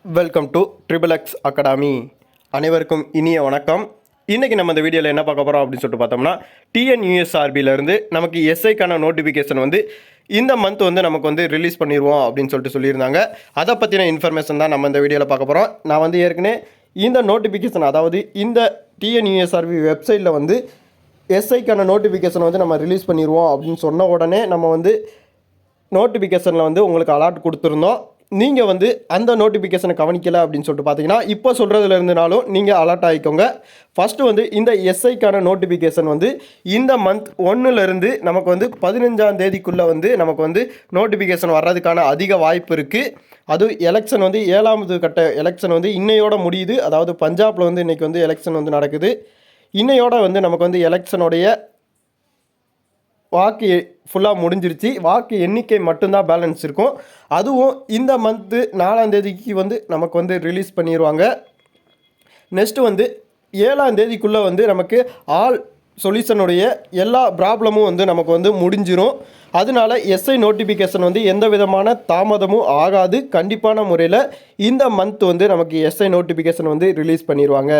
Welcome to triple X academy. அனைவருக்கும் இனிய வணக்கம். இன்றைக்கி நம்ம இந்த வீடியோவில் என்ன பார்க்க போகிறோம் அப்படின்னு சொல்லிட்டு பார்த்தோம்னா, டிஎன்யூஎஸ்ஆர்பியிலேருந்து நமக்கு எஸ்ஐக்கான நோட்டிஃபிகேஷன் இந்த மந்த் நமக்கு ரிலீஸ் பண்ணிடுவோம் அப்படின்னு சொல்லியிருந்தாங்க. அதை பற்றின இன்ஃபர்மேஷன் தான் நம்ம இந்த வீடியோவில் பார்க்க போகிறோம். நான் ஏற்கனவே இந்த நோட்டிஃபிகேஷன், அதாவது இந்த டிஎன்யூஎஸ்ஆர்பி வெப்சைட்டில் எஸ்ஐக்கான நோட்டிஃபிகேஷன் நம்ம ரிலீஸ் பண்ணிடுவோம் அப்படின்னு சொன்ன உடனே நம்ம நோட்டிஃபிகேஷனில் உங்களுக்கு அலாட் கொடுத்துருந்தோம். நீங்கள் அந்த நோட்டிஃபிகேஷனை கவனிக்கலை அப்படின்னு சொல்லிட்டு பார்த்தீங்கன்னா, இப்போ சொல்கிறதுல இருந்தனாலும் நீங்கள் அலர்ட் ஆகிக்கோங்க. ஃபஸ்ட்டு இந்த எஸ்ஐக்கான நோட்டிஃபிகேஷன் இந்த மந்த் 1லேருந்து நமக்கு 15ஆம் தேதிக்குள்ளே நமக்கு நோட்டிஃபிகேஷன் வர்றதுக்கான அதிக வாய்ப்பு இருக்குது. அதுவும் எலெக்ஷன் 7வது கட்ட எலெக்ஷன் இன்னையோட முடியுது. அதாவது பஞ்சாபில் இன்றைக்கி எலெக்ஷன் நடக்குது. இன்னையோட நமக்கு எலெக்ஷனுடைய வாக்கு ஃபுல்லாக முடிஞ்சிருச்சு. வாக்கு எண்ணிக்கை மட்டும்தான் பேலன்ஸ் இருக்கும். அதுவும் இந்த மந்த்து 4ஆம் தேதிக்கு நமக்கு ரிலீஸ் பண்ணிடுவாங்க. நெக்ஸ்ட்டு 7ஆம் தேதிக்குள்ளே நமக்கு ஆல் சொல்யூஷனுடைய எல்லா ப்ராப்ளமும் நமக்கு முடிஞ்சிடும். அதனால எஸ்ஐ நோட்டிஃபிகேஷன் எந்த விதமான தாமதமும் ஆகாது. கண்டிப்பான முறையில் இந்த மந்த் நமக்கு எஸ்ஐ நோட்டிஃபிகேஷன் ரிலீஸ் பண்ணிடுவாங்க.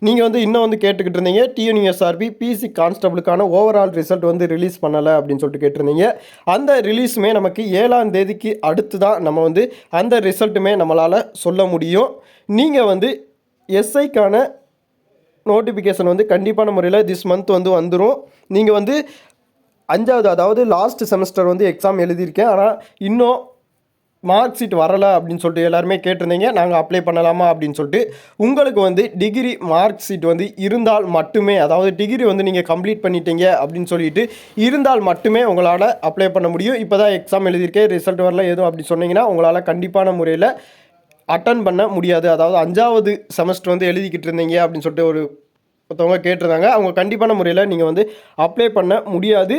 நீங்கள் இன்னும் கேட்டுக்கிட்டு இருந்தீங்க, டிஎன்யூஎஸ்ஆர்பி பிசி கான்ஸ்டபிளுக்கான ஓவரால் ரிசல்ட் ரிலீஸ் பண்ணலை அப்படின்னு சொல்லிட்டு கேட்டிருந்தீங்க. அந்த ரிலீஸுமே நமக்கு 7ஆம் தேதிக்கு அடுத்து தான் நம்ம அந்த ரிசல்ட்டுமே நம்மளால் சொல்ல முடியும். நீங்கள் எஸ்ஐக்கான நோட்டிஃபிகேஷன் கண்டிப்பான முறையில் திஸ் மந்த் வந்துடும். நீங்கள் 5வது, அதாவது லாஸ்ட் செமஸ்டர் எக்ஸாம் எழுதியிருக்கேன், ஆனால் இன்னும் மார்க் ஷீட் வரலை அப்படின்னு சொல்லிட்டு எல்லாருமே கேட்டிருந்தீங்க. நாங்கள் அப்ளை பண்ணலாமா அப்படின்னு சொல்லிட்டு. உங்களுக்கு டிகிரி மார்க் ஷீட் இருந்தால் மட்டுமே, அதாவது டிகிரி நீங்கள் கம்ப்ளீட் பண்ணிட்டீங்க அப்படின்னு சொல்லிட்டு இருந்தால் மட்டுமே உங்களால் அப்ளை பண்ண முடியும். இப்போ தான் எக்ஸாம் எழுதியிருக்கேன், ரிசல்ட் வரல எதுவும் அப்படி சொன்னீங்கன்னா உங்களால் கண்டிப்பான முறையில் அட்டன் பண்ண முடியாது. அதாவது 5வது செமஸ்டர் எழுதிக்கிட்டு இருந்தீங்க அப்படின்னு சொல்லிட்டு ஒருத்தவங்க கேட்டிருந்தாங்க. அவங்க கண்டிப்பான முறையில் நீங்கள் அப்ளை பண்ண முடியாது.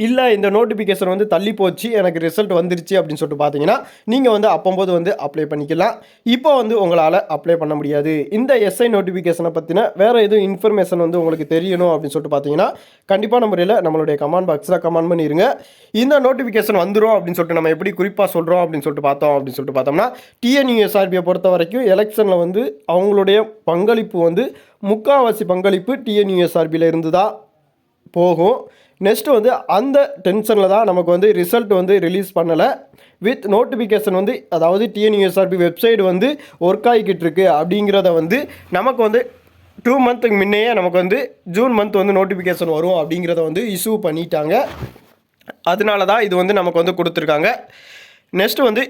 இல்லை இந்த நோட்டிஃபிகேஷன் தள்ளி போச்சு, எனக்கு ரிசல்ட் வந்துருச்சு அப்படின்னு சொல்லிட்டு பார்த்தீங்கன்னா நீங்கள் அப்போது அப்ளை பண்ணிக்கலாம். இப்போ உங்களால் அப்ளை பண்ண முடியாது. இந்த எஸ்ஐ நோட்டிஃபிகேஷனை பற்றின வேறு எதுவும் இன்ஃபர்மேஷன் உங்களுக்கு தெரியணும் அப்படின்னு சொல்லிட்டு பார்த்தீங்கன்னா கண்டிப்பான முறையில் நம்மளுடைய கமெண்ட் பாக்ஸில் கமெண்ட் பண்ணிடுங்க. இந்த நோட்டிஃபிகேஷன் வந்துடும் அப்படின்னு சொல்லிட்டு நம்ம எப்படி குறிப்பாக சொல்கிறோம் அப்படின்னு சொல்லிட்டு பார்த்தோம்னா, டிஎன்யூஎஸ்ஆர்பியை பொறுத்த வரைக்கும் எலெக்ஷனில் அவங்களுடைய பங்களிப்பு முக்கால்வாசி பங்களிப்பு டிஎன்யூஎஸ்ஆர்பியில் இருந்து தான் போகும். நெக்ஸ்ட்டு அந்த டென்ஷனில் தான் நமக்கு ரிசல்ட் ரிலீஸ் பண்ணலை. வித் நோட்டிஃபிகேஷன் அதாவது டிஎன்யூஎஸ்ஆர்பி வெப்சைட் ஒர்க் ஆகிக்கிட்டு இருக்கு அப்படிங்கிறத நமக்கு 2 மந்த்துக்கு முன்னையே நமக்கு ஜூன் மந்த் நோட்டிஃபிகேஷன் வரும் அப்படிங்கிறத இஷ்யூ பண்ணிட்டாங்க. அதனால தான் இது நமக்கு கொடுத்துருக்காங்க. நெக்ஸ்ட்டு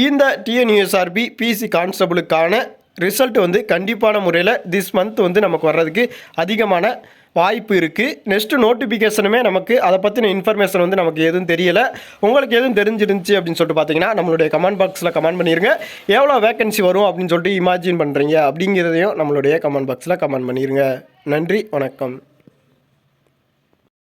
இந்த டிஎன்யூஎஸ்ஆர்பி பிசி கான்ஸ்டபிளுக்கான ரிசல்ட் கண்டிப்பான முறையில் திஸ் மந்த் நமக்கு வர்றதுக்கு அதிகமான வாய்ப்பு இருக்குது. நெக்ஸ்ட்டு நோட்டிஃபிகேஷனுமே நமக்கு அதை பற்றின இன்ஃபர்மேஷன் நமக்கு எதுவும் தெரியலை. உங்களுக்கு எதுவும் தெரிஞ்சிருந்துச்சு அப்படின்னு சொல்லிட்டு பார்த்தீங்கன்னா நம்மளுடைய கமெண்ட் பாக்ஸில் கமெண்ட் பண்ணிடுங்க. எவ்வளோ வேகன்சி வரும் அப்படின்னு சொல்லிட்டு இமேஜின் பண்ணுறீங்க அப்படிங்கிறதையும் நம்மளுடைய கமெண்ட் பாக்ஸில் கமெண்ட் பண்ணிடுங்க. நன்றி, வணக்கம்.